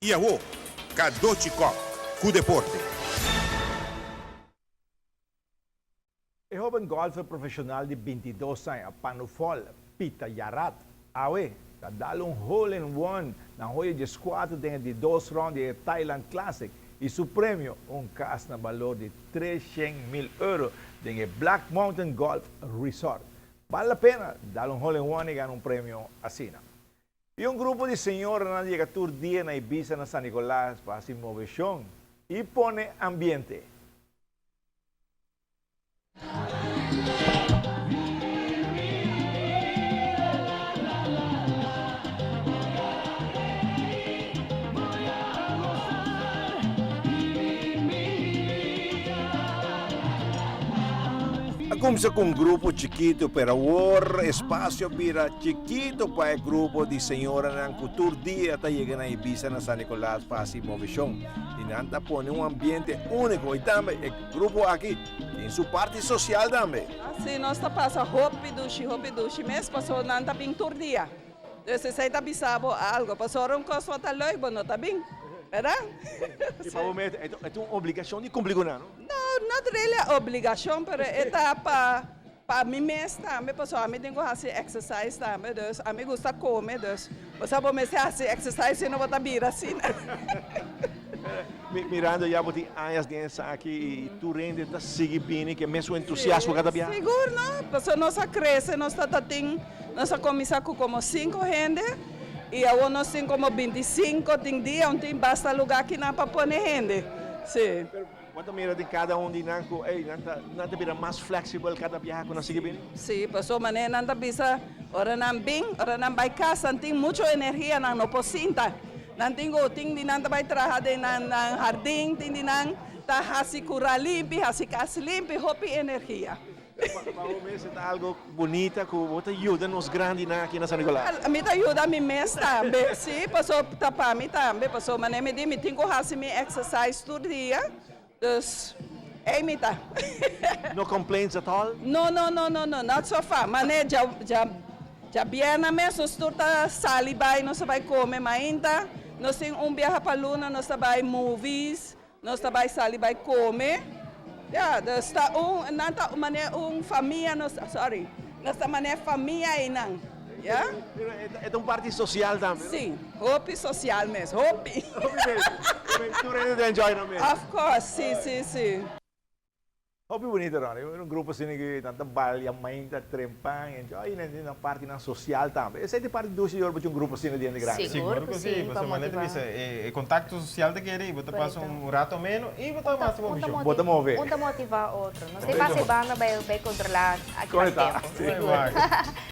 Iaô, Kadochikov, com deporte. O jovem golfer profissional de 22 anos, Panufol Pita Yarat, awe, dalo um hole-in-one na Hoya de 4 dentro de 2 rounds de Thailand Classic e seu prêmio, cash na valor de 300,000 euros dentro de Black Mountain Golf Resort. Vale a pena dar um hole-in-one e ganhar um prêmio assim. E grupo de senhoras na chega todo dia na Ibiza, na San Nicolás, para se mover chão e pone ambiente. Começa com grupo chiquito, pero o espaço vira chiquito para o grupo de senhora na cultura dia até chegar na Ibiza, na San Nicolás, para se mover chão. E nanta põe ambiente único e também o grupo aqui tem sua parte social também. Sim, nós passa hopi mesmo, passou nanta pintura dia. Então, se está bisabo algo, passou coisa tá logo, não tá bem, verdade? E para o meio, é uma obrigação de cumprir com não? Não é obrigação, mas é para mim mesmo também, pessoal, a mim tem que fazer exercise também, então, a mim gosta de comer, então, você pode fazer exercise e não vai vir assim. Mirando já por anos dentro aqui e tu rende da seguir bem que mesmo entusiasmo cada viagem. Seguro, não? Porque nós cresce, nós começamos com como 5 gente e agora nós temos como 25, tem dia onde basta lugar aqui para pôr gente. Sim. Quanto mira de cada de nanco, nanta vira mais flexível cada viagem quando sigue bem? Sim, pessoal, mané nanta bisa, ora não bem, ora não vai casa, tem muita energia na no pocinta. Nanti ting di nanta vai trabalhar na jardim, ting di nan tá hasi cura limpi, hasi casa limpi, hopi energia. Para o mês é algo bonita que você ajuda nos grandes aqui na San Nicolás. A mim ajuda a mim mês também, sim, pessoal tá para mim também, pessoal, mané me tem que fazer me exercise todo dia. Dus, mita. No complaints at all? No, not so far. Mané, já biena mesmo, se tu tá sali vai, nós vai comer ainda. Nós temos viaje para Luna, nós vai movies, nós vai sali vai comer. Está nanta família, nós mané família aí não. É parte social também? Sim, hopi social mesmo, hopi. Tu rende enjoy no mesmo? Of course, sim. Hopi bonito, não? Grupo assim que tanta balha, mãe, tá trempang, enjoy na parte social também. Essa é a parte do senhor para grupo assim dentro de grande. Seguro que sim, você maneira bisa, contato social de querer, você passa rato menos e você máximo bicho. Bota mover. Punta motivar outro. Não sei se vai controlar aquele tempo. Seguro.